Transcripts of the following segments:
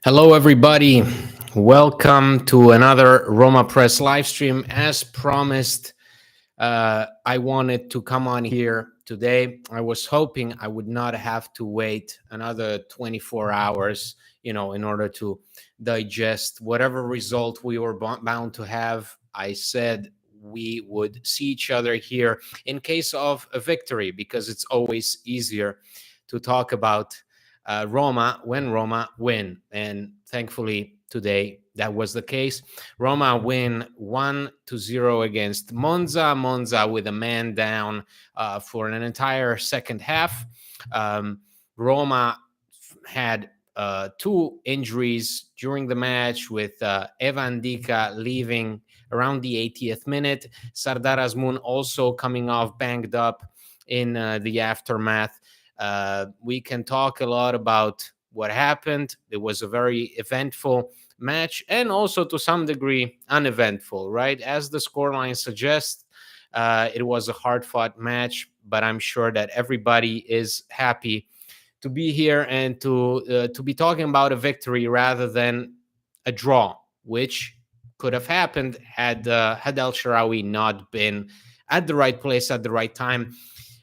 Hello, everybody. Welcome to another Roma Press live stream. As promised, I wanted to come on here today. I was hoping I would not have to wait another 24 hours, in order to digest whatever result we were bound to have. I said we would see each other here in case of a victory because it's always easier to talk about Roma when Roma win. And thankfully, today that was the case. Roma win 1-0 against Monza. Monza with a man down for an entire second half. Roma had two injuries during the match, with Evan Dika leaving around the 80th minute. Sardar Azmoun also coming off banged up in the aftermath. We can talk a lot about what happened. It was a very eventful match and also to some degree uneventful, right? As the scoreline suggests, it was a hard fought match, but I'm sure that everybody is happy to be here and to be talking about a victory rather than a draw, which could have happened had El Shaarawy not been at the right place at the right time.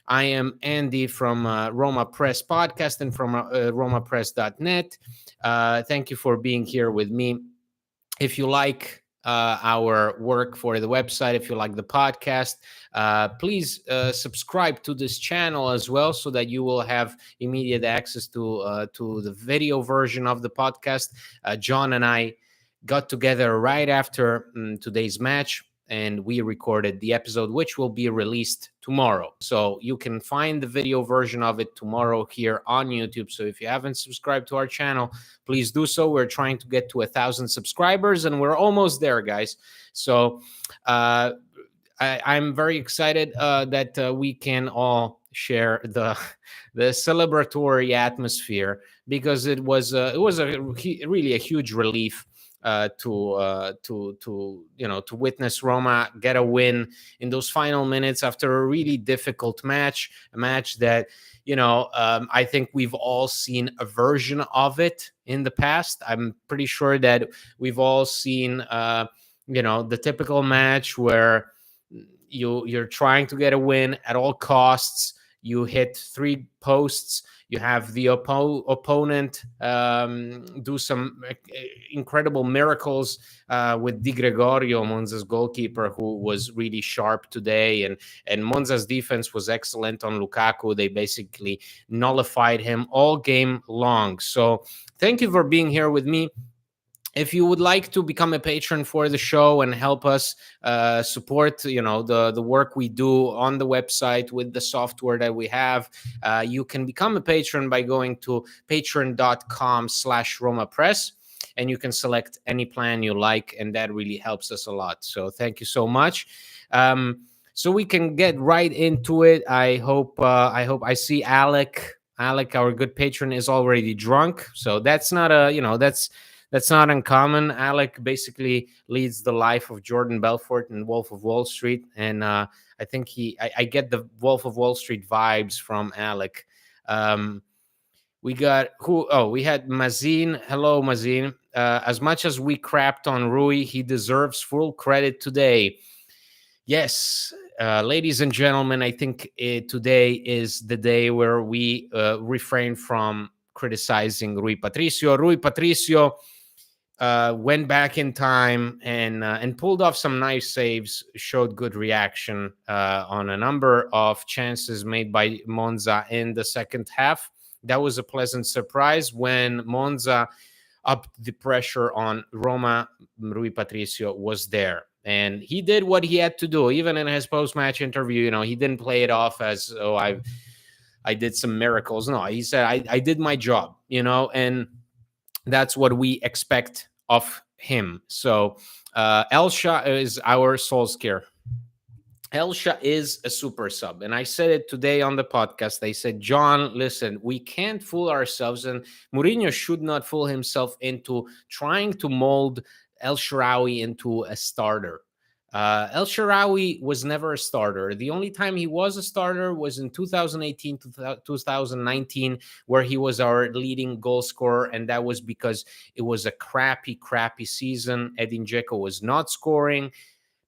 I am Andy from Roma Press Podcast and from romapress.net. Thank you for being here with me. If you like our work for the website, if you like the podcast, please subscribe to this channel as well, so that you will have immediate access to the video version of the podcast. John and I got together right after today's match, and we recorded the episode, which will be released tomorrow. So you can find the video version of it tomorrow here on YouTube. So if you haven't subscribed to our channel, please do so. We're trying to get to 1,000 subscribers, and we're almost there, guys. So I'm very excited that we can all share the celebratory atmosphere, because it was really a huge relief to witness Roma get a win in those final minutes after a really difficult match, a match that I think we've all seen a version of it in the past. I'm pretty sure that we've all seen the typical match where you're trying to get a win at all costs. You hit three posts. You have the opponent do some incredible miracles with Di Gregorio, Monza's goalkeeper, who was really sharp today. And Monza's defense was excellent on Lukaku. They basically nullified him all game long. So thank you for being here with me. If you would like to become a patron for the show and help us support, the work we do on the website with the software that we have, you can become a patron by going to patreon.com/RomaPress, and you can select any plan you like, and that really helps us a lot. So thank you so much. So we can get right into it. I hope I see Alec. Alec, our good patron, is already drunk. So that's not that's not uncommon. Alec basically leads the life of Jordan Belfort in Wolf of Wall Street. And I think I get the Wolf of Wall Street vibes from Alec. We got we had Mazin. Hello, Mazin. As much as we crapped on Rui, he deserves full credit today. Yes, ladies and gentlemen, I think today is the day where we refrain from criticizing Rui Patricio. Rui Patricio went back in time and pulled off some nice saves, showed good reaction on a number of chances made by Monza in the second half. That was a pleasant surprise. When Monza upped the pressure on Roma, Rui Patricio was there. And he did what he had to do. Even in his post-match interview, he didn't play it off as, I did some miracles. No, he said, I did my job, and that's what we expect of him. So Elsha is our Solskjaer. Elsha is a super sub. And I said it today on the podcast. I said, John, listen, we can't fool ourselves. And Mourinho should not fool himself into trying to mold El Shaarawy into a starter. El Shaarawy was never a starter. The only time he was a starter was in 2018 to 2019, where he was our leading goal scorer, and that was because it was a crappy season. Edin Dzeko was not scoring.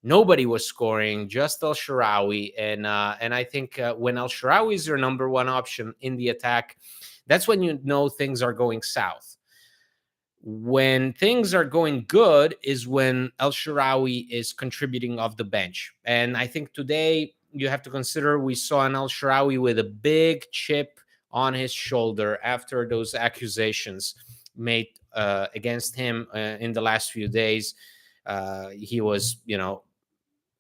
Nobody was scoring, just El Shaarawy, and I think when El Shaarawy is your number one option in the attack, that's when you know things are going south. When things are going good is when El Shaarawy is contributing off the bench. And I think today you have to consider we saw an El Shaarawy with a big chip on his shoulder after those accusations made against him in the last few days. He was,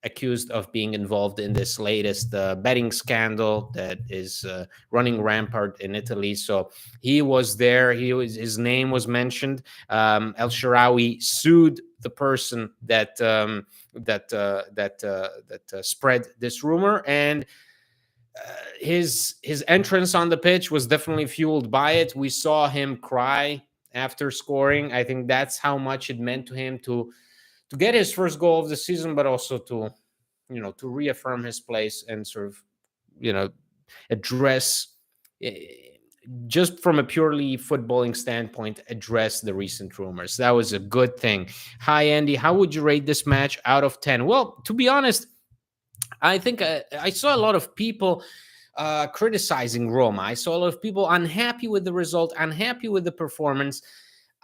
accused of being involved in this latest betting scandal that is running rampart in Italy. So he was there. His name was mentioned. El Shaarawy sued the person that spread this rumor, and his entrance on the pitch was definitely fueled by it. We saw him cry after scoring. I think that's how much it meant to him to get his first goal of the season, but also to reaffirm his place and sort of, address, just from a purely footballing standpoint, address the recent rumors. That was a good thing. Hi, Andy. How would you rate this match out of 10? Well, to be honest, I think I saw a lot of people criticizing Roma. I saw a lot of people unhappy with the result, unhappy with the performance.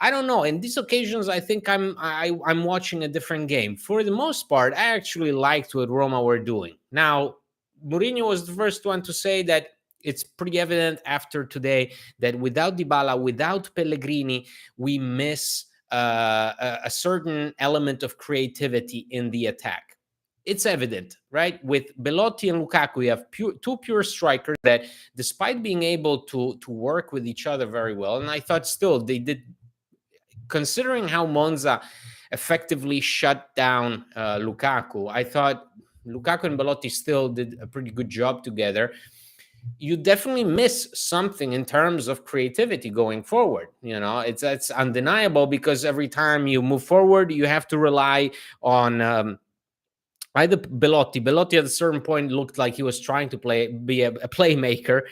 I don't know. In these occasions, I think I'm watching a different game. For the most part, I actually liked what Roma were doing. Now, Mourinho was the first one to say that it's pretty evident after today that without Dybala, without Pellegrini, we miss a certain element of creativity in the attack. It's evident, right? With Belotti and Lukaku, we have two pure strikers that, despite being able to work with each other very well, and I thought still they did, considering how Monza effectively shut down Lukaku, I thought Lukaku and Belotti still did a pretty good job together. You definitely miss something in terms of creativity going forward. It's undeniable, because every time you move forward, you have to rely on either Belotti at a certain point looked like he was trying to be a playmaker,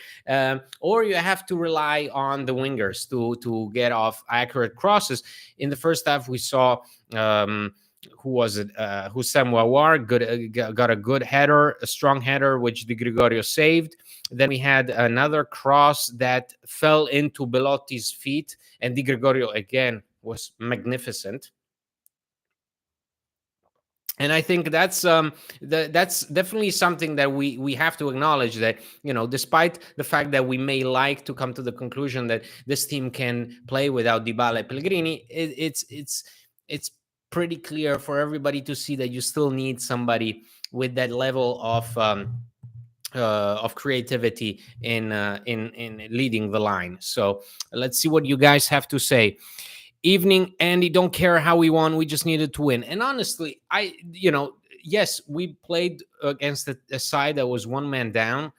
or you have to rely on the wingers to get off accurate crosses. In the first half, we saw who was it? Houssem Aouar got a good header, a strong header, which Di Gregorio saved. Then we had another cross that fell into Belotti's feet, and Di Gregorio again was magnificent. And I think that's definitely something that we have to acknowledge, that despite the fact that we may like to come to the conclusion that this team can play without Dybala and Pellegrini, it's pretty clear for everybody to see that you still need somebody with that level of creativity in leading the line. So let's see what you guys have to say. Evening, Andy. Don't care how we won, we just needed to win. And honestly, yes, we played against a side that was one man down,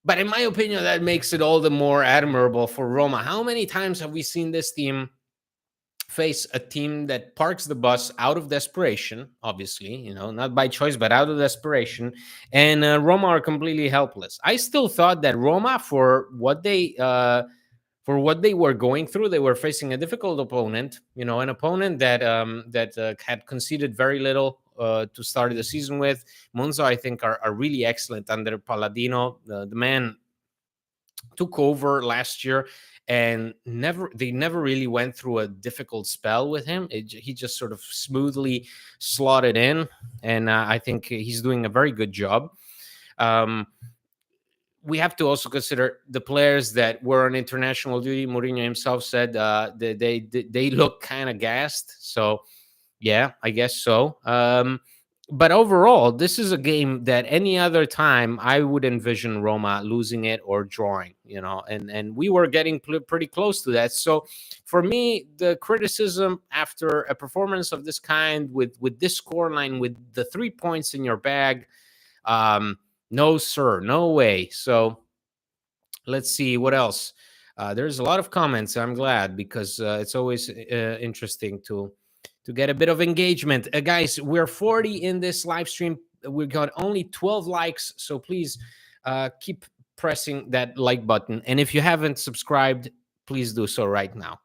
but in my opinion, that makes it all the more admirable for Roma. How many times have we seen this team face a team that parks the bus out of desperation, obviously, not by choice, but out of desperation, and Roma are completely helpless? I still thought that Roma, for what they were going through, they were facing a difficult opponent, an opponent that had conceded very little to start the season with. Monza, I think, are really excellent under Palladino. The man took over last year, and they never really went through a difficult spell with him. He just sort of smoothly slotted in, and I think he's doing a very good job. We have to also consider the players that were on international duty. Mourinho himself said they look kind of gassed. So, yeah, I guess so. But overall, this is a game that any other time I would envision Roma losing it or drawing, and we were getting pretty close to that. So for me, the criticism after a performance of this kind, with this scoreline, with the 3 points in your bag, no, sir, no way. So let's see what else. There's a lot of comments. I'm glad, because it's always interesting to to get a bit of engagement. Guys, we're 40 in this live stream. We got only 12 likes, so please keep pressing that like button. And if you haven't subscribed, please do so right now.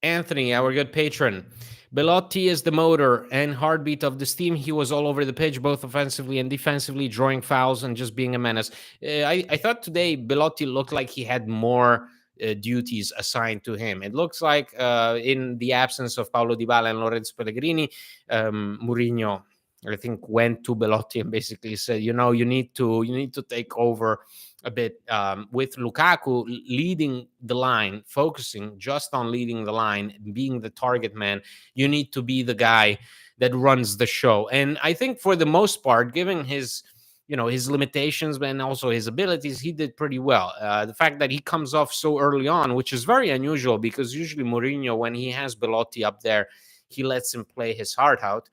Anthony, our good patron. Belotti is the motor and heartbeat of this team. He was all over the pitch, both offensively and defensively, drawing fouls and just being a menace. I thought today Belotti looked like he had more duties assigned to him. It looks like in the absence of Paulo Dybala and Lorenzo Pellegrini, Mourinho, I think, went to Belotti and basically said, you need to take over a bit, with Lukaku leading the line, focusing just on leading the line, being the target man. You need to be the guy that runs the show. And I think for the most part, given his limitations and also his abilities, he did pretty well. The fact that he comes off so early on, which is very unusual, because usually Mourinho, when he has Belotti up there, he lets him play his heart out.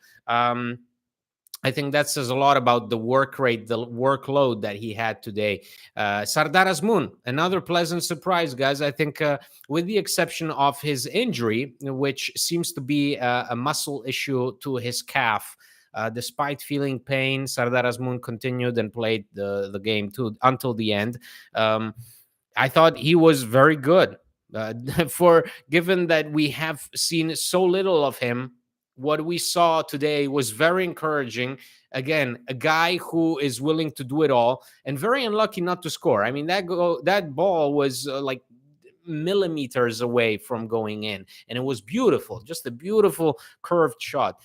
I think that says a lot about the work rate, the workload that he had today. Sardar Azmoun, another pleasant surprise, guys. I think with the exception of his injury, which seems to be a muscle issue to his calf, despite feeling pain, Sardar Azmoun continued and played the game until the end. I thought he was very good. For given that we have seen so little of him, what we saw today was very encouraging. Again, a guy who is willing to do it all, and very unlucky not to score. I mean, that ball was like millimeters away from going in, and it was beautiful, just a beautiful curved shot.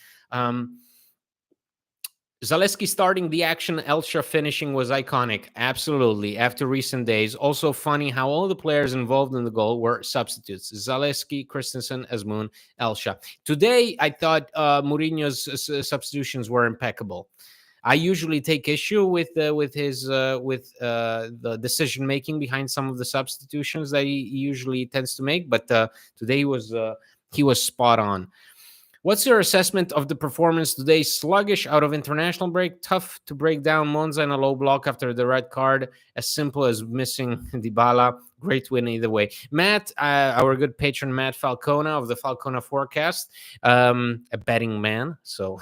Zaleski starting the action, Elsha finishing was iconic. Absolutely. After recent days. Also funny how all the players involved in the goal were substitutes. Zaleski, Christensen, Azmoun, Elsha. Today, I thought Mourinho's substitutions were impeccable. I usually take issue with the decision making behind some of the substitutions that he usually tends to make, but today he was spot on. What's your assessment of the performance today? Sluggish out of international break, tough to break down Monza in a low block after the red card, as simple as missing Dybala. Great win either way. Matt, our good patron Matt Falcona of the Falcona Forecast, a betting man. So,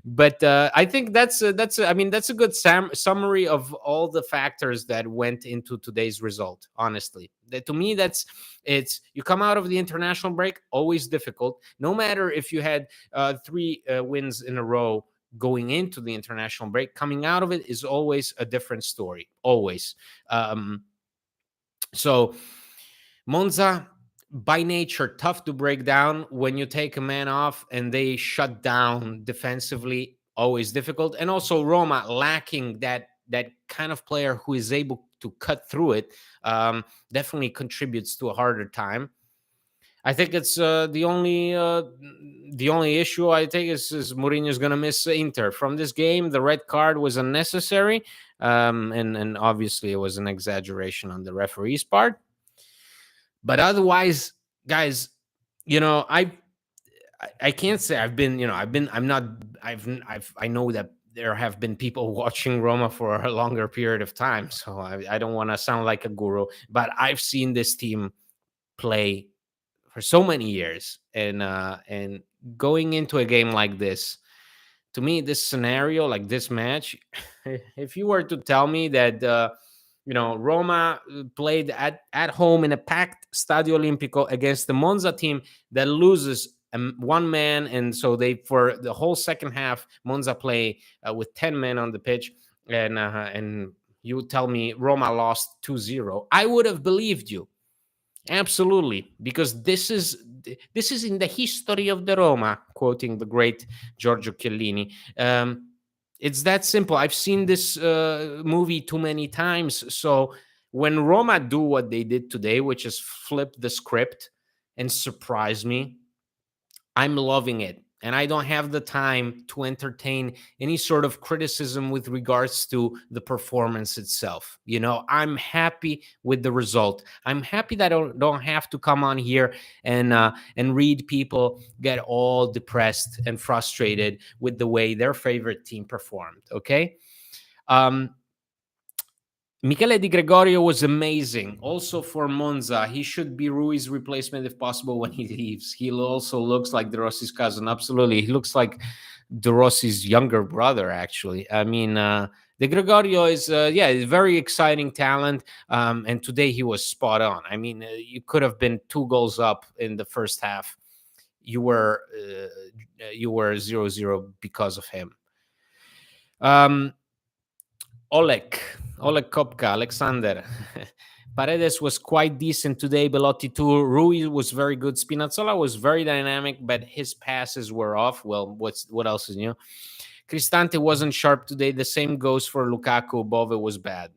but I think that's a good summary of all the factors that went into today's result. Honestly, to me, it's you come out of the international break, always difficult. No matter if you had 3 wins in a row going into the international break, coming out of it is always a different story. Always. So Monza, by nature, tough to break down. When you take a man off and they shut down defensively, always difficult. And also Roma lacking that kind of player who is able to cut through it, definitely contributes to a harder time. I think it's the only issue I think is Mourinho's going to miss Inter from this game. The red card was unnecessary, and obviously it was an exaggeration on the referee's part. But otherwise, guys, I can't say I know that there have been people watching Roma for a longer period of time, so I don't want to sound like a guru, but I've seen this team play for so many years, and going into a game like this, to me, this scenario, like this match, if you were to tell me that Roma played at home in a packed Stadio Olimpico against the Monza team that loses one man, and so they, for the whole second half, Monza play with 10 men on the pitch, and you would tell me Roma lost 2-0, I would have believed you. Absolutely, because this is in the history of the Roma, quoting the great Giorgio Chiellini. It's that simple. I've seen this movie too many times. So when Roma do what they did today, which is flip the script and surprise me, I'm loving it. And I don't have the time to entertain any sort of criticism with regards to the performance itself. I'm happy with the result. I'm happy that I don't have to come on here and read people get all depressed and frustrated with the way their favorite team performed. Okay. Michele Di Gregorio was amazing. Also for Monza, he should be Rui's replacement if possible when he leaves. He also looks like De Rossi's cousin. Absolutely, he looks like De Rossi's younger brother. Actually, I mean, Di Gregorio is yeah, a very exciting talent. And today he was spot on. I mean, you could have been 2 goals up in the first half. You were 0-0 because of him. Um, Oleg, Oleg Kopka, Alexander. Paredes was quite decent today. Belotti too. Rui was very good. Spinazzola was very dynamic, but his passes were off. Well, what else is new? Cristante wasn't sharp today. The same goes for Lukaku. Bove was bad.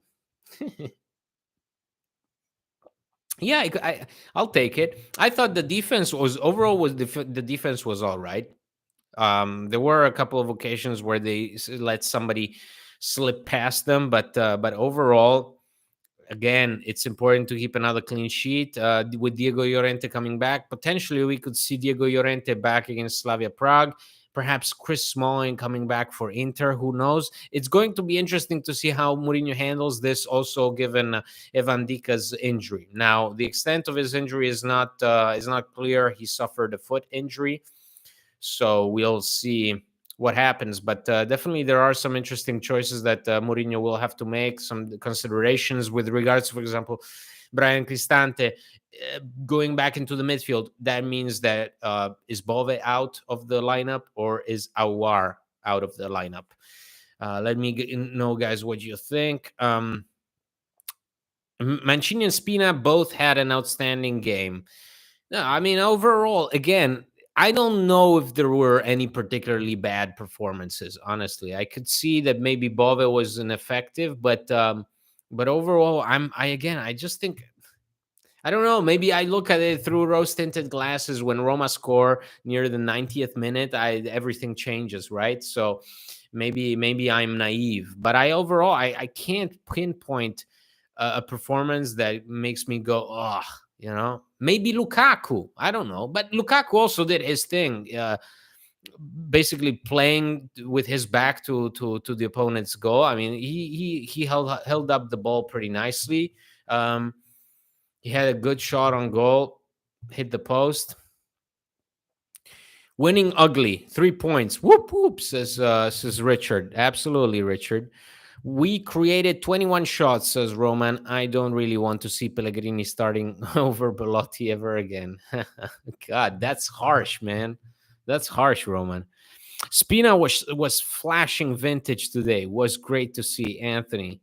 Yeah, I'll take it. I thought the defense was overall was the defense was all right. There were a couple of occasions where they let somebody slip past them, but overall, again, it's important to keep another clean sheet. With Diego Llorente coming back, potentially we could see Diego Llorente back against Slavia Prague. Perhaps Chris Smalling coming back for Inter. Who knows? It's going to be interesting to see how Mourinho handles this. Also, given Evan Dika's injury. Now, the extent of his injury is not clear. He suffered a foot injury, so we'll see what happens. But definitely there are some interesting choices that Mourinho will have to make, some considerations with regards to, for example, Brian Cristante going back into the midfield. That means that is Bove out of the lineup or is Awar out of the lineup? Let me know, guys, what you think. Mancini and Spina both had an outstanding game. No, I mean, overall, again, I don't know if there were any particularly bad performances. Honestly, I could see that maybe Bove was ineffective, but overall, I just think I don't know. Maybe I look at it through rose tinted glasses. When Roma score near the 90th minute, everything changes, right? So maybe I'm naive, but I can't pinpoint a performance that makes me go, oh, maybe Lukaku. I don't know, but Lukaku also did his thing. Basically playing with his back to the opponent's goal. I mean, he held up the ball pretty nicely. He had a good shot on goal, hit the post. Winning ugly, 3 points. Whoop whoop, says Richard. Absolutely, Richard. We created 21 shots, says Roman. I don't really want to see Pellegrini starting over Belotti ever again. God, that's harsh, man. That's harsh, Roman. Spina was flashing vintage today. Was great to see, Anthony.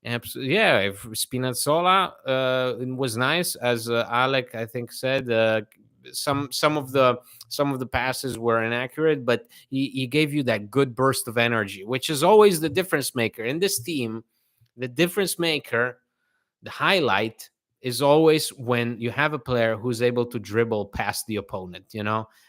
Absolutely, yeah. If Spinazzola was nice, as Alec I think said. Some of the passes were inaccurate, but he gave you that good burst of energy, which is always the difference maker in this team. The difference maker, the highlight, is always when you have a player who's able to dribble past the opponent.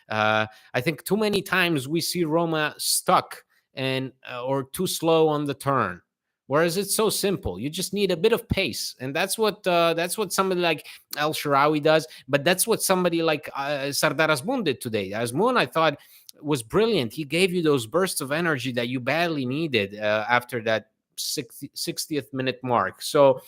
I think too many times we see Roma stuck and or too slow on the turn. Whereas it's so simple, you just need a bit of pace, and that's what somebody like El Shaarawy does. But that's what somebody like Sardar Azmoun did today. Azmoun, I thought, was brilliant. He gave you those bursts of energy that you badly needed after that 60th minute mark. So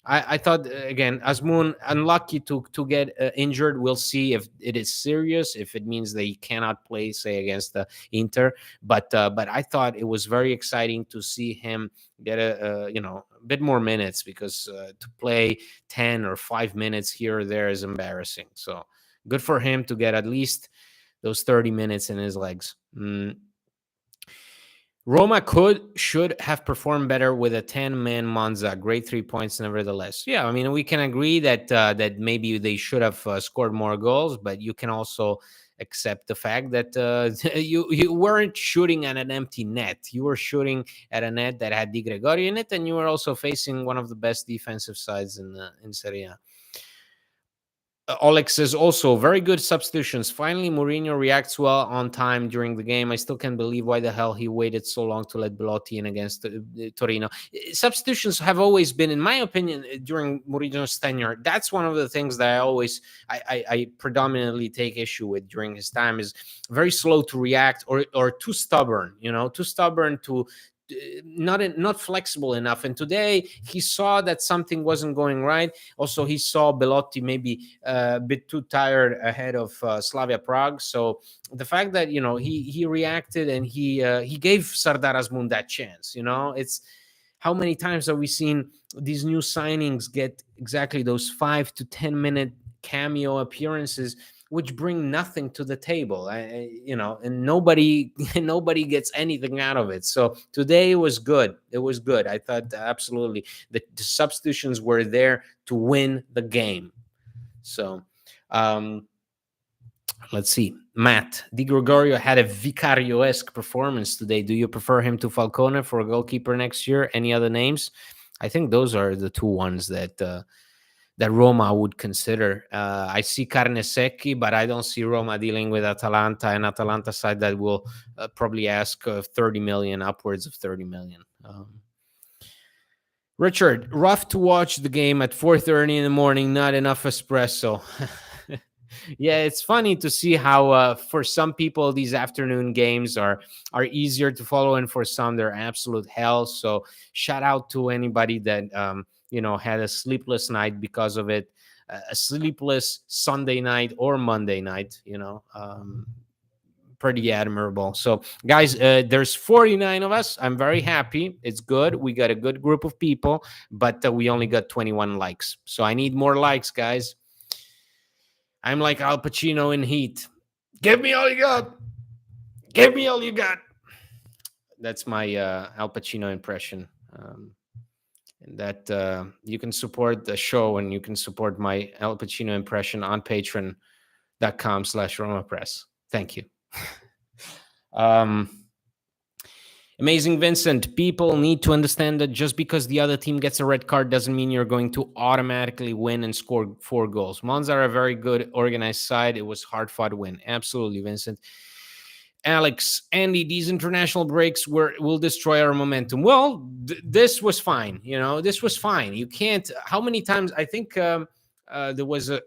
I thought again, Azmoun unlucky to get injured. We'll see if it is serious, if it means that he cannot play, say, against the Inter. But I thought it was very exciting to see him get a bit more minutes, because to play 10 or 5 minutes here or there is embarrassing. So good for him to get at least those 30 minutes in his legs. Roma should have performed better with a 10-man Monza. Great 3 points, nevertheless. Yeah, I mean, we can agree that maybe they should have scored more goals, but you can also accept the fact that you weren't shooting at an empty net. You were shooting at a net that had Di Gregorio in it, and you were also facing one of the best defensive sides in Serie A. Oleg says also very good substitutions. Finally, Mourinho reacts well on time during the game. I still can't believe why the hell he waited so long to let Belotti in against Torino. Substitutions have always been, in my opinion, during Mourinho's tenure. That's one of the things that I predominantly take issue with during his time, is very slow to react or too stubborn. Too stubborn not flexible enough. And today he saw that something wasn't going right. Also, he saw Belotti maybe a bit too tired ahead of Slavia Prague. So the fact that he reacted and he gave Sardar Azmoun that chance. It's how many times have we seen these new signings get exactly those 5 to 10 minute cameo appearances, which bring nothing to the table, and nobody nobody gets anything out of it. So today was good. It was good. I thought absolutely the substitutions were there to win the game. So let's see. Matt Di Gregorio had a Vicario-esque performance today. Do you prefer him to Falcone for a goalkeeper next year? Any other names? I think those are the two ones that Roma would consider. I see Carnesecchi, but I don't see Roma dealing with Atalanta, and Atalanta side that will probably ask 30 million, upwards of 30 million. Richard, rough to watch the game at 4:30 in the morning, not enough espresso. Yeah, it's funny to see how for some people these afternoon games are easier to follow, and for some they're absolute hell. So shout out to anybody that had a sleepless night because of it, a sleepless Sunday night or Monday night. Pretty admirable. So guys, there's 49 of us. I'm very happy. It's good. We got a good group of people, but we only got 21 likes. So I need more likes, guys. I'm like Al Pacino in Heat. Give me all you got. Give me all you got. That's my Al Pacino impression. And that you can support the show and you can support my Al Pacino impression on patreon.com/Roma Press. Thank you. Amazing Vincent, people need to understand that just because the other team gets a red card doesn't mean you're going to automatically win and score 4 goals. Monza are a very good organized side. It was hard-fought win. Absolutely, Vincent. Alex, Andy, these international breaks will destroy our momentum. Well, this was fine. This was fine. You can't. How many times? I think there was a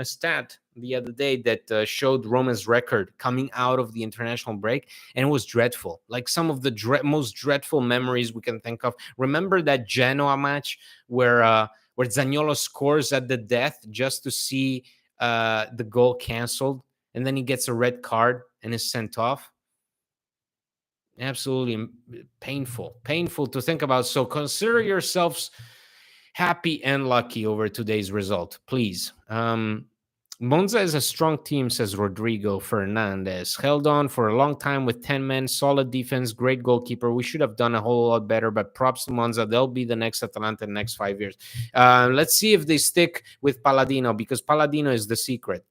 stat the other day that showed Roma's record coming out of the international break, and it was dreadful. Like some of the most dreadful memories we can think of. Remember that Genoa match where Zaniolo scores at the death just to see the goal canceled, and then he gets a red card and is sent off. Absolutely painful to think about. So consider yourselves happy and lucky over today's result, please. Monza is a strong team, says Rodrigo Fernandez. Held on for a long time with 10 men, solid defense, great goalkeeper. We should have done a whole lot better, but props to Monza. They'll be the next Atalanta in the next 5 years. Let's see if they stick with Palladino, because Palladino is the secret.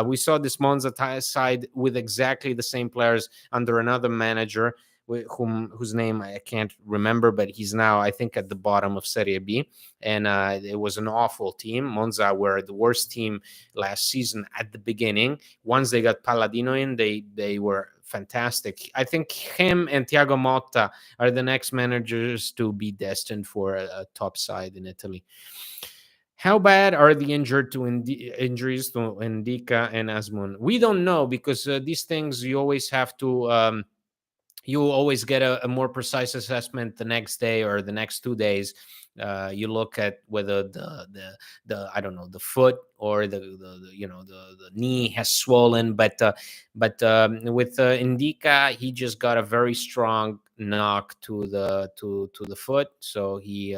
We saw this Monza side with exactly the same players under another manager, whose name I can't remember, but he's now, I think, at the bottom of Serie B. And it was an awful team. Monza were the worst team last season at the beginning. Once they got Palladino in, they were fantastic. I think him and Thiago Motta are the next managers to be destined for a top side in Italy. How bad are the injuries to Indica and Azmoun? We don't know, because these things you always have to you always get a more precise assessment the next day or the next 2 days. You look at whether the I don't know, the foot or the knee has swollen, but with Indica, he just got a very strong knock to the foot, so he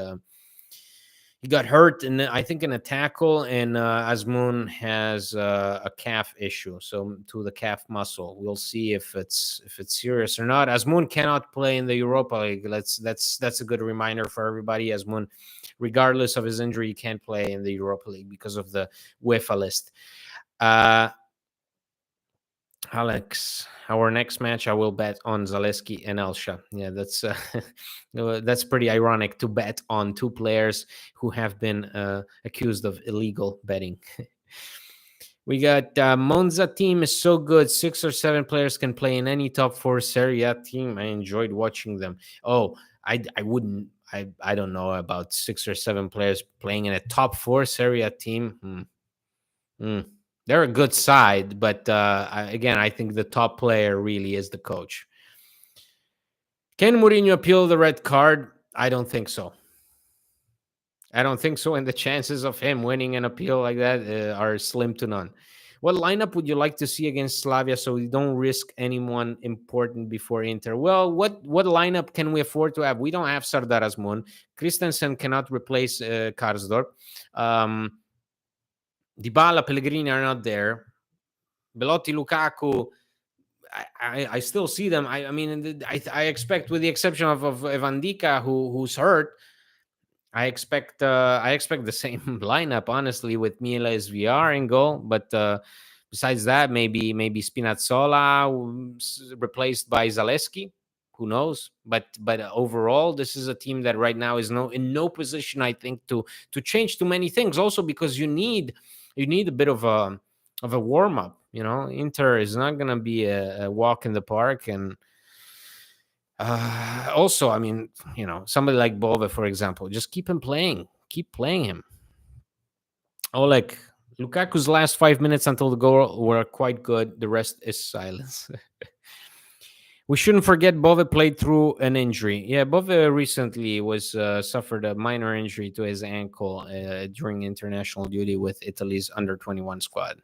got hurt, and I think in a tackle, and Azmoun has a calf issue, so to the calf muscle. We'll see if it's serious or not. Azmoun cannot play in the Europa League. That's a good reminder for everybody. Azmoun, regardless of his injury, he can't play in the Europa League because of the UEFA list. Alex, our next match, I will bet on Zaleski and Elsha. Yeah, that's pretty ironic to bet on 2 players who have been accused of illegal betting. We got Monza team is so good. 6 or 7 players can play in any top 4 Serie A team. I enjoyed watching them. Oh, I wouldn't. I don't know about 6 or 7 players playing in a top 4 Serie A team. They're a good side, but again, I think the top player really is the coach. Can Mourinho appeal the red card? I don't think so. I don't think so. And the chances of him winning an appeal like that are slim to none. What lineup would you like to see against Slavia so we don't risk anyone important before Inter? Well, what lineup can we afford to have? We don't have Sardar Azmoun. Christensen cannot replace Karsdorp. Um, Dybala, Pellegrini are not there. Belotti, Lukaku, I still see them. I mean, I expect, with the exception of Evandika, who's hurt, I expect the same lineup, honestly, with Miles VR in goal. But besides that, maybe Spinazzola replaced by Zaleski. Who knows? But overall, this is a team that right now is in no position, I think, to change too many things. Also because you need a bit of a warm up. You know, Inter is not gonna be a walk in the park, and also, I mean, you know, somebody like Bove, for example, just keep playing him. Oleg, Lukaku's last 5 minutes until the goal were quite good. The rest is silence. We shouldn't forget Bove played through an injury. Yeah, Bove recently was suffered a minor injury to his ankle during international duty with Italy's under-21 squad.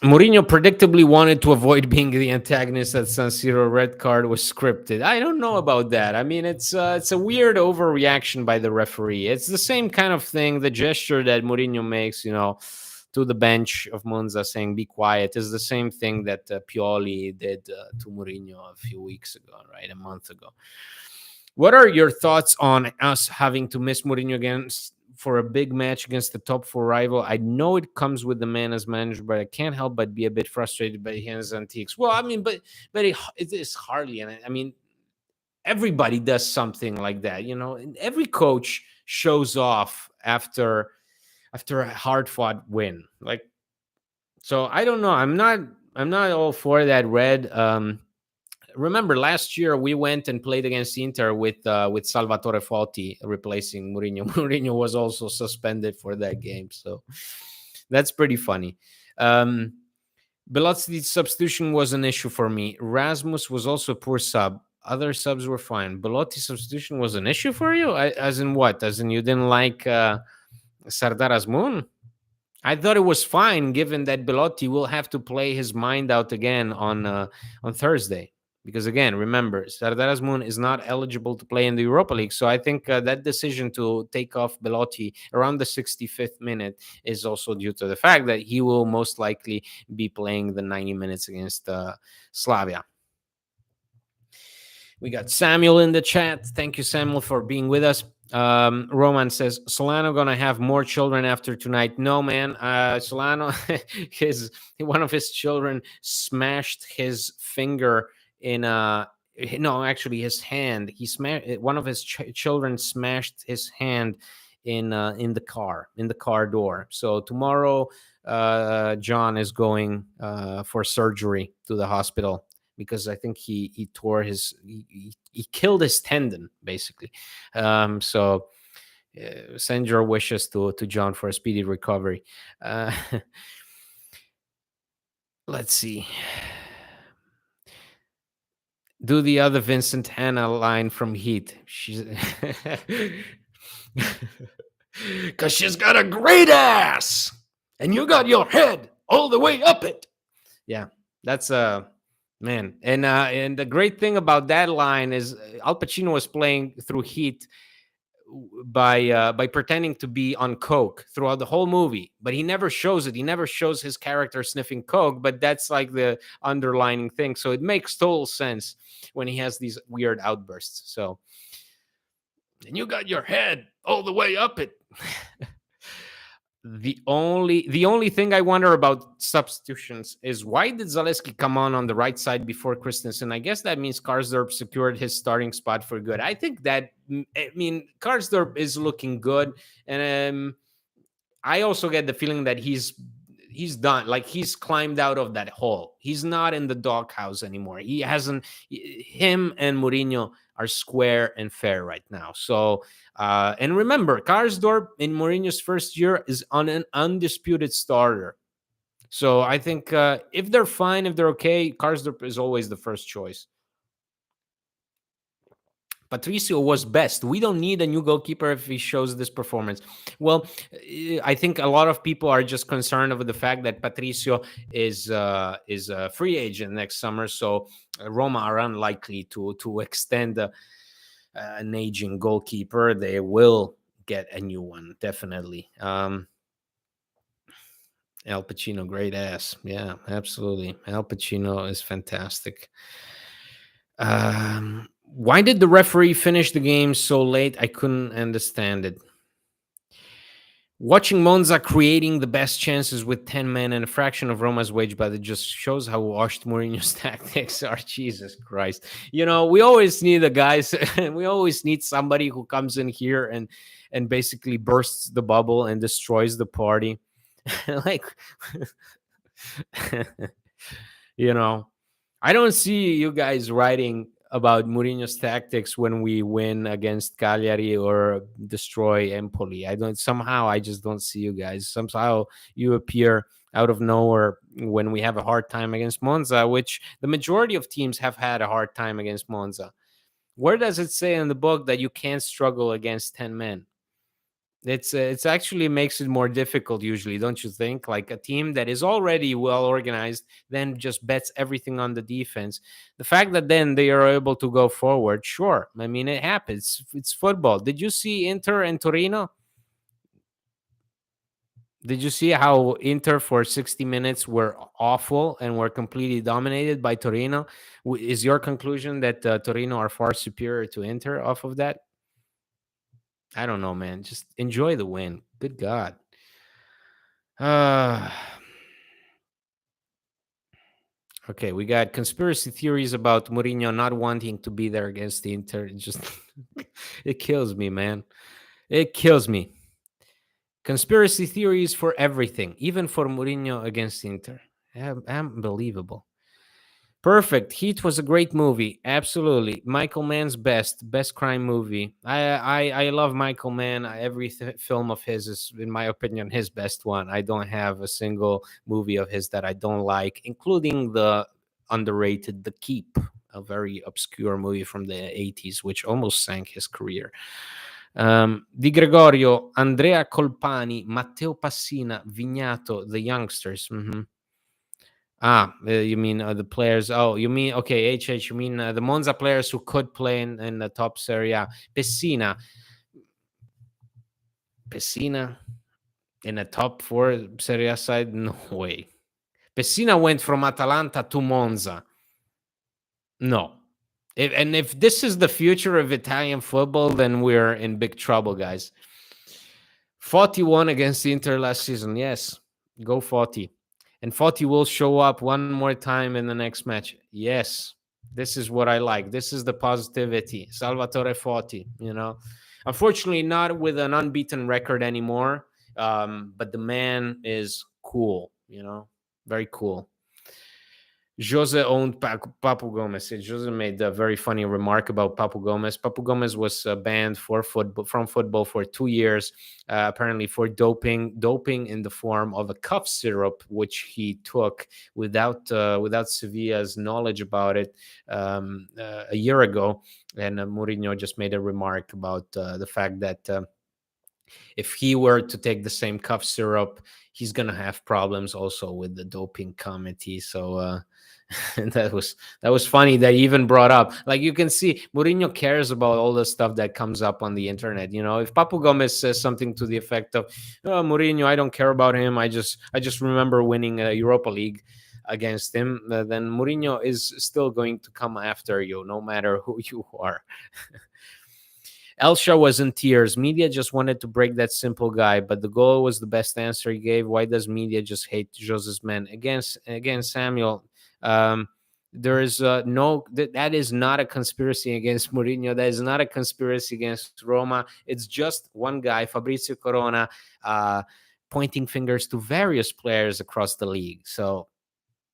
Mourinho predictably wanted to avoid being the antagonist at San Siro. Red card was scripted. I don't know about that. I mean, it's a weird overreaction by the referee. It's the same kind of thing. The gesture that Mourinho makes, you know, to the bench of Monza, saying "be quiet," is the same thing that Pioli did to Mourinho a few weeks ago, right, a month ago. What are your thoughts on us having to miss Mourinho against for a big match against the top four rival? I know it comes with the man as manager, but I can't help but be a bit frustrated by his antiques. Well, I mean, but it is hardly, and I mean, everybody does something like that, you know. And every coach shows off after a hard fought win, like. So I don't know. I'm not all for that red. Remember last year we went and played against Inter with Salvatore Foti replacing Mourinho. Mourinho was also suspended for that game, so that's pretty funny. Belotti's substitution was an issue for me. Rasmus was also a poor sub. Other subs were fine. Belotti's substitution was an issue for you, as in what? As in you didn't like Sardar Azmoun? I thought it was fine, given that Belotti will have to play his mind out again on Thursday. Because again, remember, Sardar Azmoun is not eligible to play in the Europa League. So I think that decision to take off Belotti around the 65th minute is also due to the fact that he will most likely be playing the 90 minutes against Slavia. We got Samuel in the chat. Thank you, Samuel, for being with us. Roman says Solano gonna have more children after tonight. No, man. Solano, one of his children smashed his finger in no, actually his hand. He smashed one of his children smashed his hand in the car door. So tomorrow, John is going for surgery to the hospital, because I think he tore he killed his tendon, basically. So send your wishes to John for a speedy recovery. Let's see. Do the other Vincent Hanna line from Heat. She's because she's got a great ass, and you got your head all the way up it. Yeah, that's man. And the great thing about that line is Al Pacino was playing through Heat by pretending to be on coke throughout the whole movie, but he never shows it. He never shows his character sniffing coke, but that's like the underlining thing. So it makes total sense when he has these weird outbursts. So, and you got your head all the way up it. The only thing I wonder about substitutions is, why did Zaleski come on the right side before Christensen? I guess that means Karsdorp secured his starting spot for good. I think that, I mean, Karsdorp is looking good, and I also get the feeling that he's done. Like, he's climbed out of that hole. He's not in the doghouse anymore. He hasn't. Him and Mourinho are square and fair right now. So, and remember, Karsdorp in Mourinho's first year is on an undisputed starter. So I think if they're fine, if they're okay, Karsdorp is always the first choice. Patricio was best. We don't need a new goalkeeper if he shows this performance. Well, I think a lot of people are just concerned over the fact that Patricio is a free agent next summer, so Roma are unlikely to extend an aging goalkeeper. They will get a new one, definitely. Al Pacino, great ass. Yeah, absolutely. Al Pacino is fantastic. Why did the referee finish the game so late? I couldn't understand it. Watching Monza creating the best chances with 10 men and a fraction of Roma's wage, but it just shows how washed Mourinho's tactics are. Jesus Christ. We always need we always need somebody who comes in here and basically bursts the bubble and destroys the party. Like, I don't see you guys writing about Mourinho's tactics when we win against Cagliari or destroy Empoli. I just don't see you guys. Somehow you appear out of nowhere when we have a hard time against Monza, which the majority of teams have had a hard time against Monza. Where does it say in the book that you can't struggle against 10 men? It's actually makes it more difficult usually, don't you think? Like a team that is already well organized then just bets everything on the defense. The fact that then they are able to go forward, sure, I mean, it happens. It's football. Did you see Inter and Torino? Did you see how Inter for 60 minutes were awful and were completely dominated by Torino? Is your conclusion that Torino are far superior to Inter off of that? I don't know, man. Just enjoy the win. Good God. Uh, okay, we got conspiracy theories about Mourinho not wanting to be there against the Inter. It just it kills me, man. It kills me. Conspiracy theories for everything, even for Mourinho against Inter. Unbelievable. Perfect. Heat was a great movie. Absolutely. Michael Mann's best crime movie. I love Michael Mann. Every film of his is, in my opinion, his best one. I don't have a single movie of his that I don't like, including the underrated The Keep, a very obscure movie from the 80s, which almost sank his career. Di Gregorio, Andrea Colpani, Matteo Passina, Vignato, the youngsters. You mean the players? Oh, you mean okay, HH. You mean the Monza players who could play in the top Serie A? Pessina in a top 4 Serie A side? No way. Pessina went from Atalanta to Monza. No. If this is the future of Italian football, then we're in big trouble, guys. 41 against the Inter last season. Yes, go 40. And 40 will show up one more time in the next match. Yes, this is what I like. This is the positivity. Salvatore 40, Unfortunately, not with an unbeaten record anymore. But the man is cool, very cool. Jose owned Papu Gomez. Jose made a very funny remark about Papu Gomez. Papu Gomez was banned from football for 2 years, apparently for doping in the form of a cough syrup, which he took without Sevilla's knowledge about it a year ago. And Mourinho just made a remark about the fact that if he were to take the same cough syrup, he's gonna have problems also with the doping committee. So and that was funny that he even brought up. Like, you can see Mourinho cares about all the stuff that comes up on the internet. If Papu Gomez says something to the effect of, "Oh, Mourinho, I don't care about him. I just remember winning a Europa League against him," then Mourinho is still going to come after you, no matter who you are. Elsha was in tears. Media just wanted to break that simple guy, but the goal was the best answer he gave. Why does media just hate Jose's men? Again, Samuel, there is that is not a conspiracy against Mourinho. That is not a conspiracy against Roma. It's just one guy, Fabrizio Corona, pointing fingers to various players across the league. So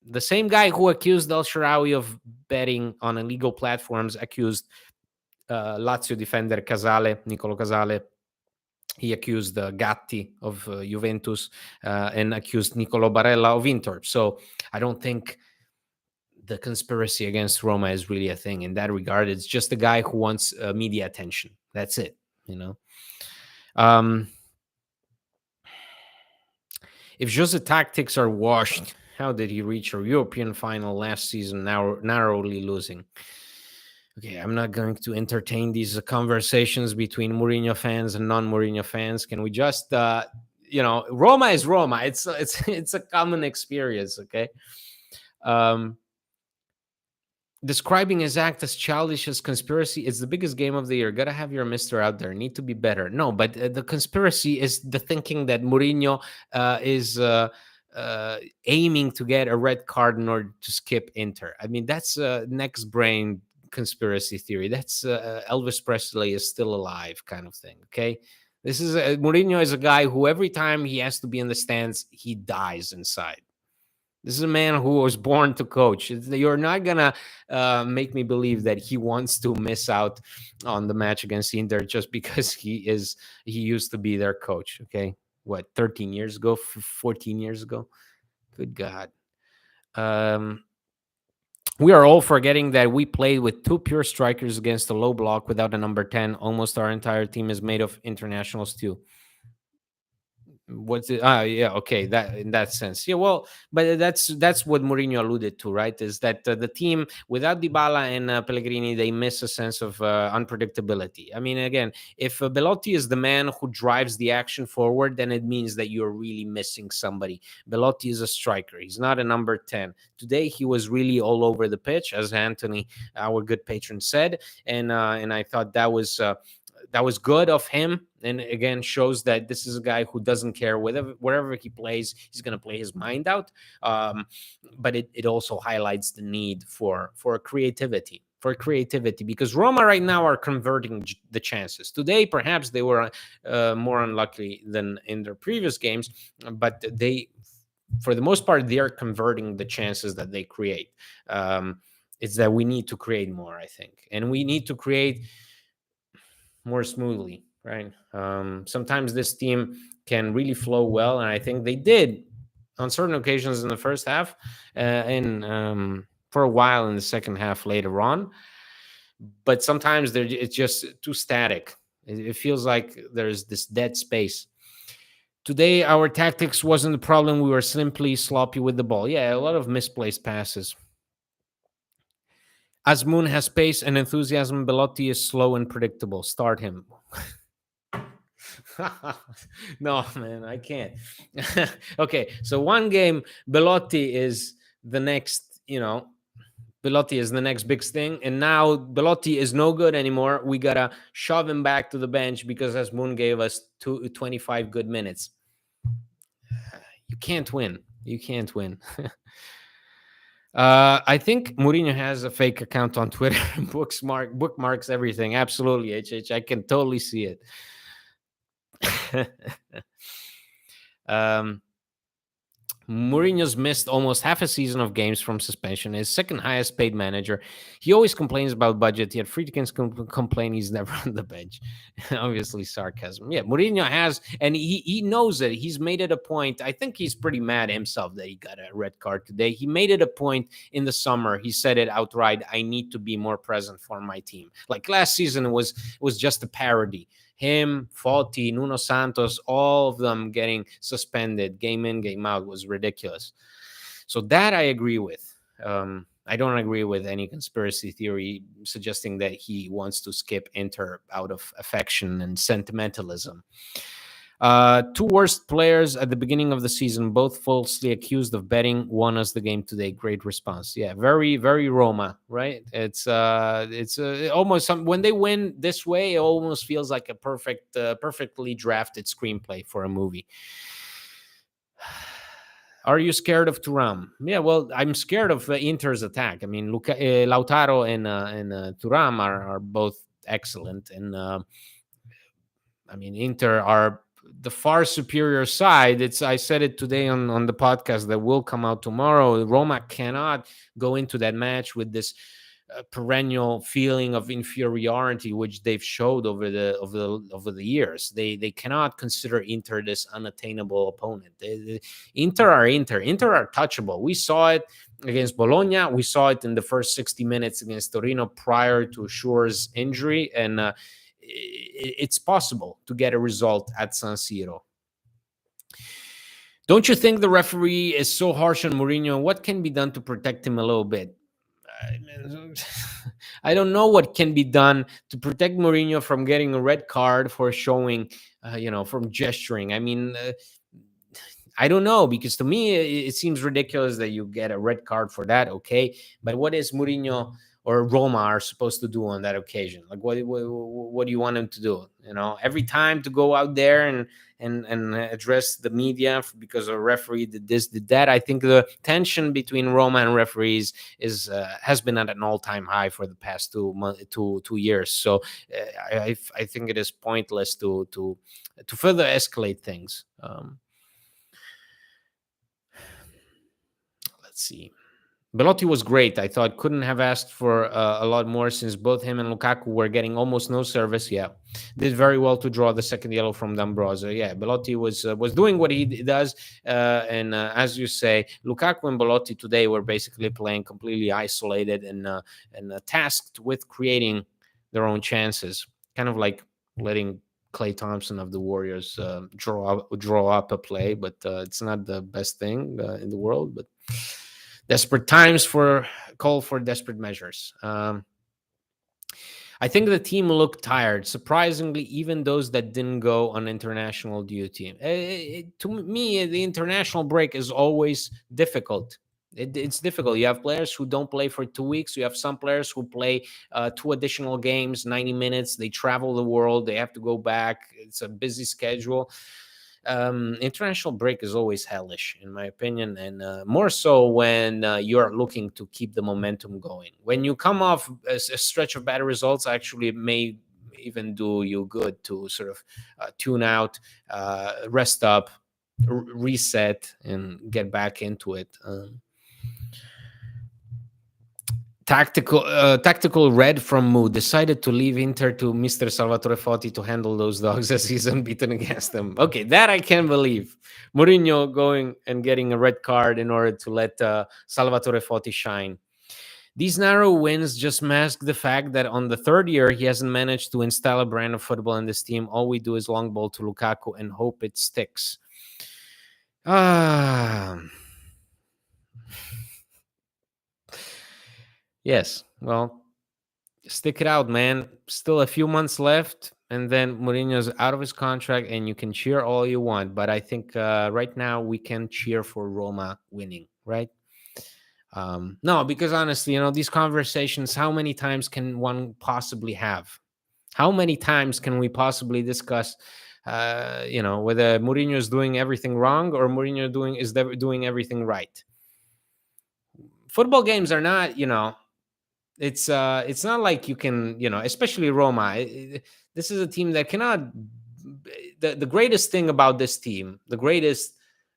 the same guy who accused El Shaarawy of betting on illegal platforms accused Lazio defender Nicolo Casale. He accused Gatti of Juventus and accused Nicolo Barella of Inter. So I don't think the conspiracy against Roma is really a thing. In that regard, it's just a guy who wants media attention. That's it, you know. If Jose tactics are washed, how did he reach a European final last season, narrowly losing? Okay, I'm not going to entertain these conversations between Mourinho fans and non-Mourinho fans. Can we just, Roma is Roma. It's a common experience. Okay. Describing his act as childish as conspiracy, it's the biggest game of the year. Gotta have your mister out there. Need to be better. No, but the conspiracy is the thinking that Mourinho is aiming to get a red card in order to skip Inter. I mean, that's next brain conspiracy theory. That's Elvis Presley is still alive kind of thing. Okay. This is Mourinho is a guy who every time he has to be in the stands, he dies inside. This is a man who was born to coach. You're not gonna make me believe that he wants to miss out on the match against Inter just because he used to be their coach. Okay, what 13 years ago, 14 years ago? Good God. We are all forgetting that we played with two pure strikers against a low block without a number 10. Almost our entire team is made of internationals too. What's it? Yeah, okay. That in that sense, yeah. Well, but that's what Mourinho alluded to, right? Is that the team without Dybala and Pellegrini, they miss a sense of unpredictability. I mean, again, if Belotti is the man who drives the action forward, then it means that you're really missing somebody. Belotti is a striker; he's not a number 10. Today, he was really all over the pitch, as Anthony, our good patron, said, and I thought that was good of him, and again shows that this is a guy who doesn't care wherever he plays, he's going to play his mind out. But it also highlights the need for creativity because Roma right now are converting the chances. Today perhaps they were more unlucky than in their previous games, but they, for the most part, they are converting the chances that they create. It's that we need to create more, I think, and we need to create more smoothly, right? Sometimes this team can really flow well, and I think they did on certain occasions in the first half, and for a while in the second half later on. But sometimes it's just too static. It feels like there's this dead space. Today, our tactics wasn't the problem. We were simply sloppy with the ball. Yeah, a lot of misplaced passes. Azmoun has pace and enthusiasm. Belotti is slow and predictable. Start him. No, man, I can't. Okay, so one game, Belotti is the next, Belotti is the next big thing. And now Belotti is no good anymore. We got to shove him back to the bench because Azmoun gave us 25 good minutes. You can't win. You can't win. I think Mourinho has a fake account on Twitter. Bookmarks everything. Absolutely, HH. I can totally see it. Mourinho's missed almost half a season of games from suspension. His second highest paid manager. He always complains about budget, yet Friedkin's complain he's never on the bench. Obviously sarcasm. Yeah, Mourinho has, and he knows it. He's made it a point. I think he's pretty mad himself that he got a red card today. He made it a point in the summer. He said it outright. I need to be more present for my team. Like last season, it was just a parody. Him, Foti, Nuno Santos, all of them getting suspended, game in, game out, was ridiculous. So that I agree with. I don't agree with any conspiracy theory suggesting that he wants to skip Inter out of affection and sentimentalism. Two worst players at the beginning of the season, both falsely accused of betting, won us the game today. Great response. Yeah, very, very Roma, right? It's almost when they win this way, it almost feels like a perfectly drafted screenplay for a movie. Are you scared of Thuram? Yeah, well, I'm scared of Inter's attack. I mean, Lautaro and Thuram are both excellent, and I mean, Inter are the far superior side. I said it today on the podcast that will come out tomorrow. Roma cannot go into that match with this perennial feeling of inferiority which they've showed over the years. They cannot consider Inter this unattainable opponent. Inter are Inter are touchable. We saw it against Bologna. We saw it in the first 60 minutes against Torino prior to Schuur's injury, and it's possible to get a result at San Siro. Don't you think the referee is so harsh on Mourinho? What can be done to protect him a little bit? I don't know what can be done to protect Mourinho from getting a red card for showing, from gesturing. I mean, I don't know, because to me it seems ridiculous that you get a red card for that. Okay, but what is Mourinho or Roma are supposed to do on that occasion? Like, what do you want him to do? Every time to go out there and address the media because a referee did this, did that. I think the tension between Roma and referees has been at an all-time high for the past 2 years. So I think it is pointless to further escalate things. Let's see. Belotti was great. I thought couldn't have asked for a lot more, since both him and Lukaku were getting almost no service. Yeah, did very well to draw the second yellow from D'Ambrosio. Yeah, Belotti was doing what he does, and as you say, Lukaku and Belotti today were basically playing completely isolated and tasked with creating their own chances, kind of like letting Klay Thompson of the Warriors draw up a play, but it's not the best thing in the world, but. Desperate times call for desperate measures. I think the team looked tired, surprisingly, even those that didn't go on international duty. To me, the international break is always difficult. It's difficult. You have players who don't play for 2 weeks. You have some players who play 2 additional games, 90 minutes. They travel the world. They have to go back. It's a busy schedule. International break is always hellish, in my opinion, and more so when you're looking to keep the momentum going. When you come off a stretch of bad results, actually it may even do you good to sort of tune out, rest up, reset, and get back into it. Tactical red from Mood decided to leave Inter to Mr. Salvatore Foti to handle those dogs as he's unbeaten against them. Okay, that I can't believe. Mourinho going and getting a red card in order to let Salvatore Foti shine. These narrow wins just mask the fact that on the third year, he hasn't managed to install a brand of football in this team. All we do is long ball to Lukaku and hope it sticks. Yes, well, stick it out, man. Still a few months left, and then Mourinho's out of his contract, and you can cheer all you want. But I think right now we can cheer for Roma winning, right? No, because honestly, these conversations, how many times can one possibly have? How many times can we possibly discuss, whether Mourinho is doing everything wrong or Mourinho doing everything right? Football games are not, it's not like you can, especially Roma. This is a team that cannot. The greatest thing about this team, the greatest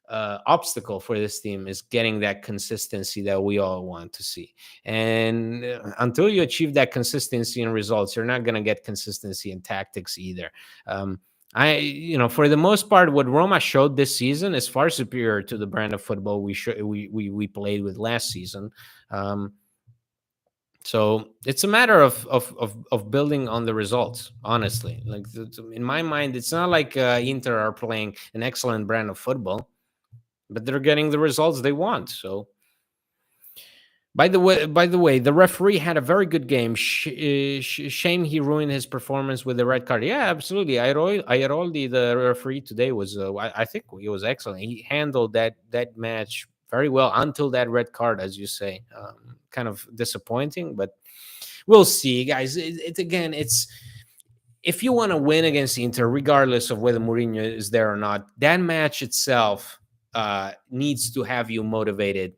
obstacle for this team, is getting that consistency that we all want to see. And until you achieve that consistency in results, you're not going to get consistency in tactics either. For the most part, what Roma showed this season is far superior to the brand of football we played with last season. So it's a matter of building on the results, honestly. Like, in my mind, it's not like Inter are playing an excellent brand of football, but they're getting the results they want. So, by the way, the referee had a very good game. Shame he ruined his performance with the red card. Yeah, absolutely. Airoldi, the referee today, was I think he was excellent. He handled that match very well until that red card, as you say. Kind of disappointing, but we'll see, guys. It's if you want to win against Inter, regardless of whether Mourinho is there or not, that match itself needs to have you motivated.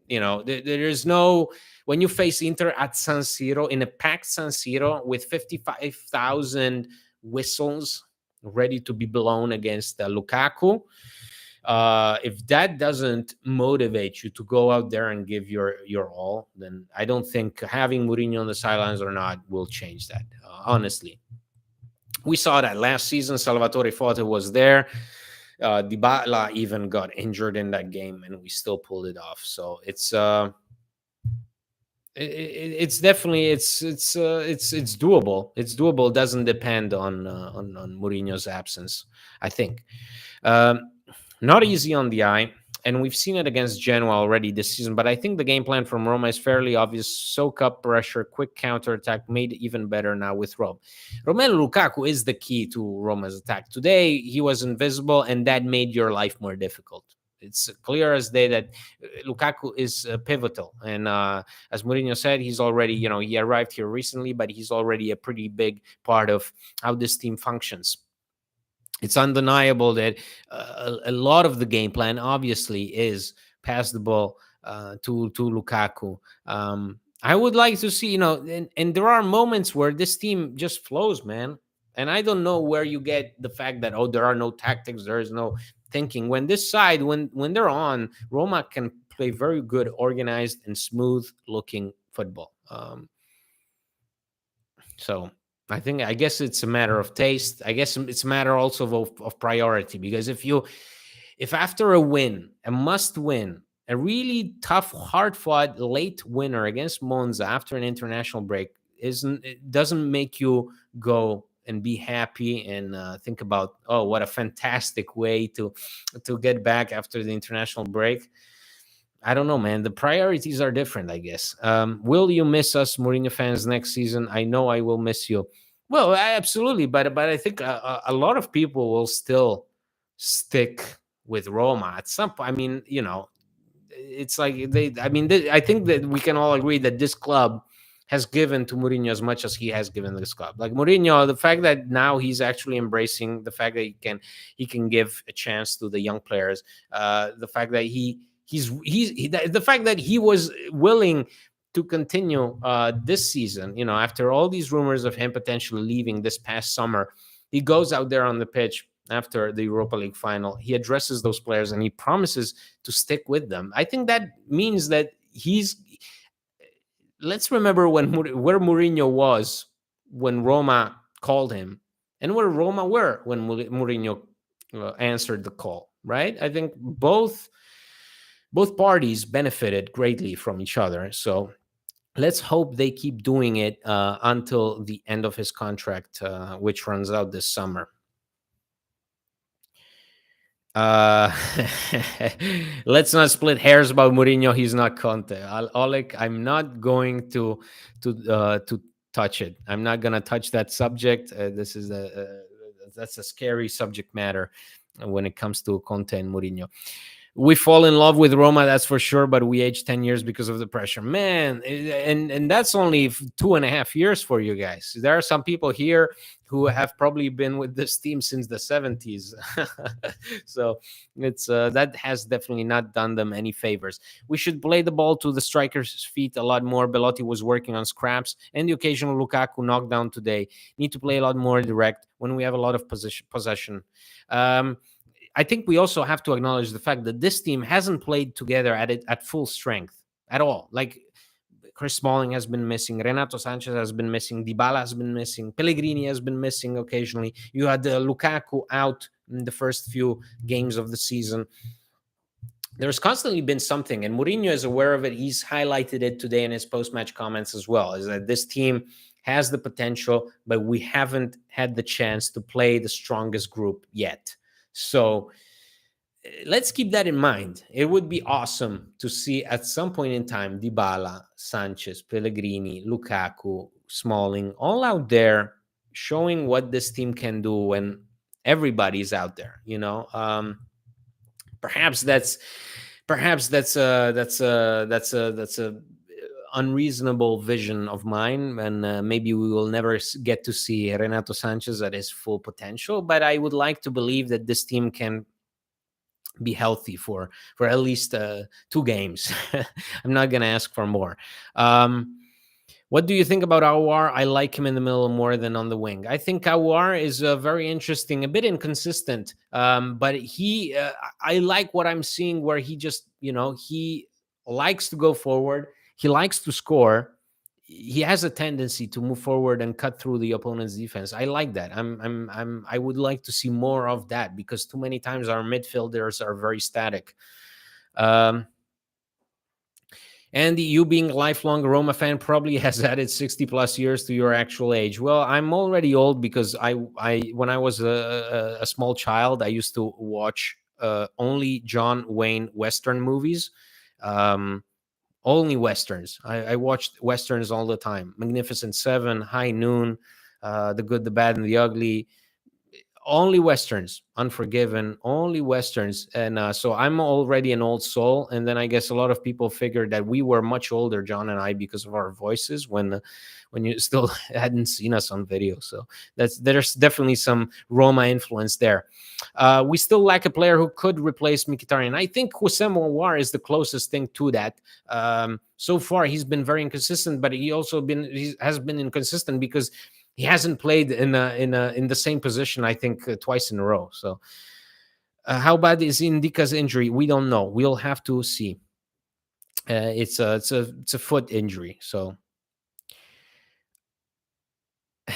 There's no, when you face Inter at San Siro, in a packed San Siro with 55,000 whistles ready to be blown against Lukaku, If that doesn't motivate you to go out there and give your all, then I don't think having Mourinho on the sidelines or not will change that. Honestly, we saw that last season. Salvatore Fota was there. Dybala even got injured in that game, and we still pulled it off. So it's definitely it's doable. It's doable. It doesn't depend on Mourinho's absence, I think. Um, Not easy on the eye, and we've seen it against Genoa already this season. But I think the game plan from Roma is fairly obvious: soak up pressure, quick counterattack, made even better now with Rome. Romelu Lukaku is the key to Roma's attack. Today he was invisible, and that made your life more difficult. It's clear as day that Lukaku is pivotal, and as Mourinho said, he's already, he arrived here recently, but he's already a pretty big part of how this team functions. It's undeniable that a lot of the game plan obviously is pass the ball to Lukaku. I would like to see, and there are moments where this team just flows, man. And I don't know where you get the fact that, there are no tactics, there is no thinking. When this side, when they're on, Roma can play very good, organized, and smooth looking football. So I guess it's a matter of taste. I guess it's a matter also of priority, because if after a win, a must win, a really tough, hard fought late winner against Monza after an international break it doesn't make you go and be happy and think about, oh, what a fantastic way to get back after the international break. I don't know, man. The priorities are different, I guess. Will you miss us, Mourinho fans, next season? I know I will miss you. Well, absolutely, but I think a lot of people will still stick with Roma at some point. I mean, it's like they. I mean, I think that we can all agree that this club has given to Mourinho as much as he has given this club. Like Mourinho, the fact that now he's actually embracing the fact that he can give a chance to the young players. The fact that the fact that he was willing to continue this season, after all these rumors of him potentially leaving this past summer, he goes out there on the pitch after the Europa League final. He addresses those players and he promises to stick with them. I think that means that let's remember where Mourinho was when Roma called him, and where Roma were when Mourinho answered the call. Right? I think both parties benefited greatly from each other. So let's hope they keep doing it until the end of his contract, which runs out this summer. Let's not split hairs about Mourinho. He's not Conte. Oleg, I'm not going to touch it. I'm not going to touch that subject. That's a scary subject matter when it comes to Conte and Mourinho. We fall in love with Roma, that's for sure, but we age 10 years because of the pressure, man. And that's only 2.5 years for you guys. There are some people here who have probably been with this team since the 70s. So it's that has definitely not done them any favors. We should play the ball to the striker's feet a lot more. Belotti was working on scraps and the occasional Lukaku knockdown today. Need to play a lot more direct when we have a lot of possession. I think we also have to acknowledge the fact that this team hasn't played together at full strength at all. Like Chris Smalling has been missing, Renato Sanchez has been missing, Dybala has been missing, Pellegrini has been missing occasionally. You had Lukaku out in the first few games of the season. There's constantly been something, and Mourinho is aware of it. He's highlighted it today in his post-match comments as well, is that this team has the potential, but we haven't had the chance to play the strongest group yet. So let's keep that in mind. It would be awesome to see at some point in time Dybala, Sanchez, Pellegrini, Lukaku, Smalling all out there showing what this team can do when everybody's out there. Perhaps that's a unreasonable vision of mine, and maybe we will never get to see Renato Sanchez at his full potential, but I would like to believe that this team can be healthy for at least 2 games. I'm not going to ask for more. What do you think about Awar? I like him in the middle more than on the wing. I think Awar is very interesting, a bit inconsistent, but I like what I'm seeing where he just, he likes to go forward. He likes to score. He has a tendency to move forward and cut through the opponent's defense. I like that. I would like to see more of that because too many times our midfielders are very static. Andy, you being a lifelong Roma fan probably has added 60 plus years to your actual age. Well, I'm already old because I when I was a small child, I used to watch only John Wayne Western movies. Um, Only Westerns. I watched Westerns all the time. Magnificent Seven, High Noon, The Good, the Bad, and the Ugly. Only Westerns. Unforgiven, only Westerns. And so I'm already an old soul. And then I guess a lot of people figured that we were much older, John and I, because of our voices when you still hadn't seen us on video. So there's definitely some Roma influence there. We still lack a player who could replace Mkhitaryan. I think Houssem Aouar is the closest thing to that. So far, he's been very inconsistent, but he has been inconsistent because he hasn't played in the same position, I think, twice in a row. So, how bad is Indica's injury? We don't know. We'll have to see. It's a foot injury. So,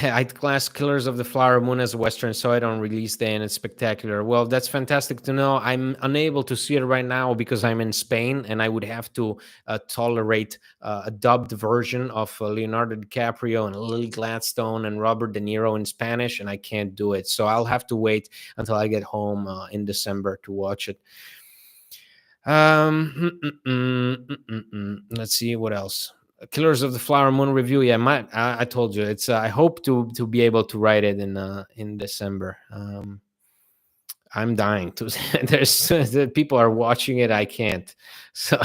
I'd class Killers of the Flower Moon as a Western, so I don't release day and it's spectacular. Well, that's fantastic to know. I'm unable to see it right now because I'm in Spain and I would have to tolerate a dubbed version of Leonardo DiCaprio and Lily Gladstone and Robert De Niro in Spanish, and I can't do it. So I'll have to wait until I get home in December to watch it. Let's see what else. Killers of the Flower Moon review. Yeah, I told you it's. I hope to be able to write it in December. I'm dying to. There's people are watching it. I can't. So,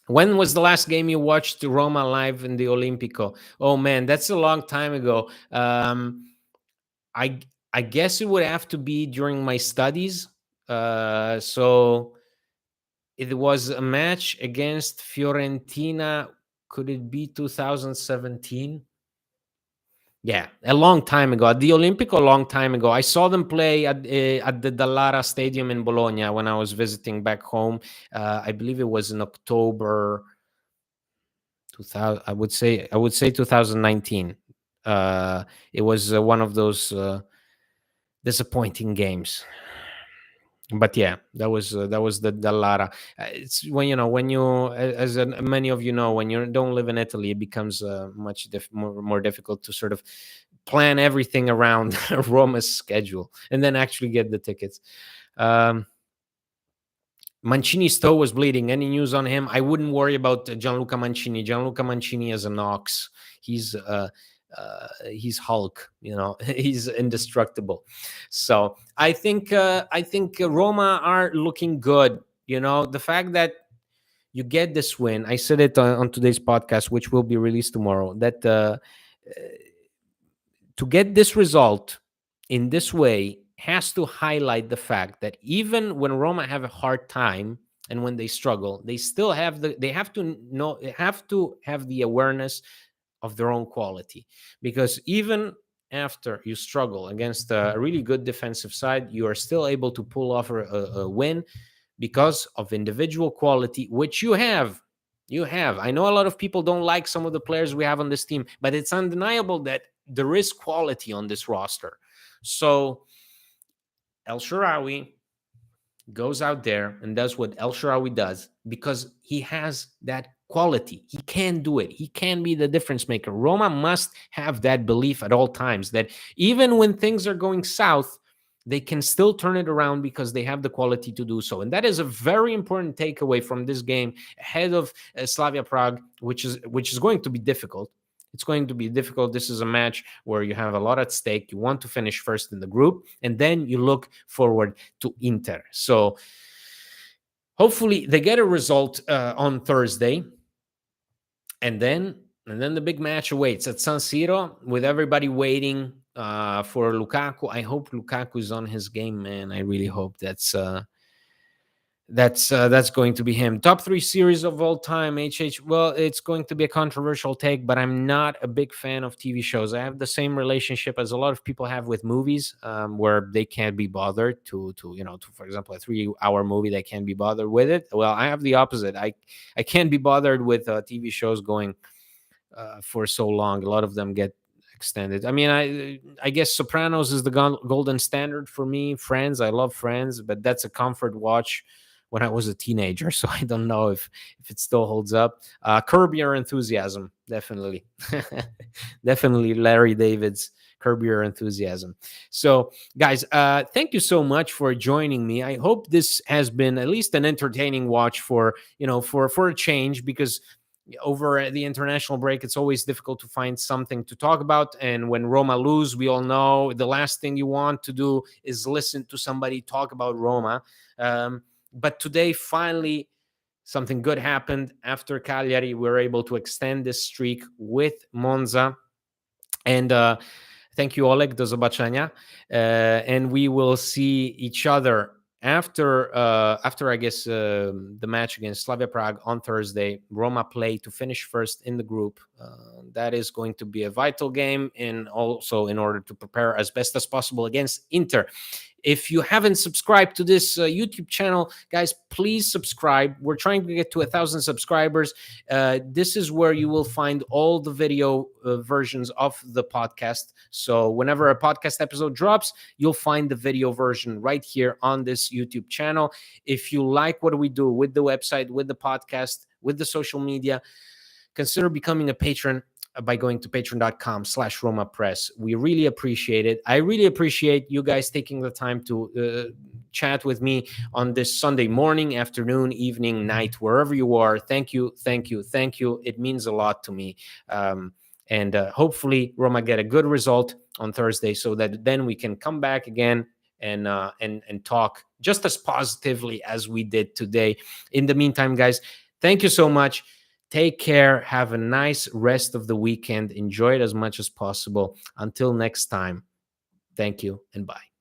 when was the last game you watched Roma live in the Olimpico? Oh man, that's a long time ago. I guess it would have to be during my studies. So it was a match against Fiorentina. Could it be 2017? Yeah, a long time ago. At the Olimpico, a long time ago. I saw them play at the Dallara Stadium in Bologna when I was visiting back home. I believe it was in October 2000. I would say 2019. It was one of those disappointing games. But yeah, that was the Dallara. It's when you as many of you know, when you don't live in Italy, it becomes much more difficult to sort of plan everything around Roma's schedule and then actually get the tickets. Mancini's toe was bleeding. Any news on him? I wouldn't worry about Gianluca Mancini. Gianluca Mancini is an ox. He's Hulk. He's indestructible. So I think Roma are looking good. The fact that you get this win. I said it on today's podcast, which will be released tomorrow. That to get this result in this way has to highlight the fact that even when Roma have a hard time and when they struggle, they still have they have to have the awareness of their own quality. Because even after you struggle against a really good defensive side, you are still able to pull off a win because of individual quality, which you have. I know a lot of people don't like some of the players we have on this team, but it's undeniable that there is quality on this roster. So El Shaarawy goes out there and does what El Shaarawy does because he has that quality. He can do it. He can be the difference maker. Roma must have that belief at all times that even when things are going south, they can still turn it around because they have the quality to do so. And that is a very important takeaway from this game ahead of Slavia Prague, which is going to be difficult. It's going to be difficult. This is a match where you have a lot at stake. You want to finish first in the group, and then you look forward to Inter. So hopefully they get a result on Thursday, and then the big match awaits at San Siro with everybody waiting for Lukaku. I hope Lukaku is on his game, man. I really hope that's That's going to be him. Top three series of all time, HH. Well, it's going to be a controversial take, but I'm not a big fan of TV shows. I have the same relationship as a lot of people have with movies, where they can't be bothered to for example, a 3 hour movie, they can't be bothered with it. Well, I have the opposite. I can't be bothered with TV shows going for so long. A lot of them get extended. I mean, I guess Sopranos is the golden standard for me. Friends, I love Friends, but that's a comfort watch when I was a teenager, so I don't know if it still holds up. Curb Your Enthusiasm, definitely, definitely Larry David's Curb Your Enthusiasm. So, guys, thank you so much for joining me. I hope this has been at least an entertaining watch for for a change, because over the international break, it's always difficult to find something to talk about. And when Roma lose, we all know the last thing you want to do is listen to somebody talk about Roma. But today, finally, something good happened. After Cagliari, we were able to extend this streak with Monza. And thank you, Oleg, do zobaczenia. And we will see each other after I guess the match against Slavia Prague on Thursday. Roma play to finish first in the group. That is going to be a vital game, and also in order to prepare as best as possible against Inter. If you haven't subscribed to this YouTube channel, guys, please subscribe. We're trying to get to 1,000 subscribers. This is where you will find all the video versions of the podcast. So whenever a podcast episode drops, you'll find the video version right here on this YouTube channel. If you like what we do with the website, with the podcast, with the social media, consider becoming a patron by going to patreon.com/Roma Press. We really appreciate it. I really appreciate you guys taking the time to chat with me on this Sunday morning, afternoon, evening, night, wherever you are. Thank you, thank you, thank you. It means a lot to me. And hopefully Roma get a good result on Thursday, so that then we can come back again and talk just as positively as we did today. In the meantime, guys, thank you so much. Take care. Have a nice rest of the weekend. Enjoy it as much as possible. Until next time, thank you and bye.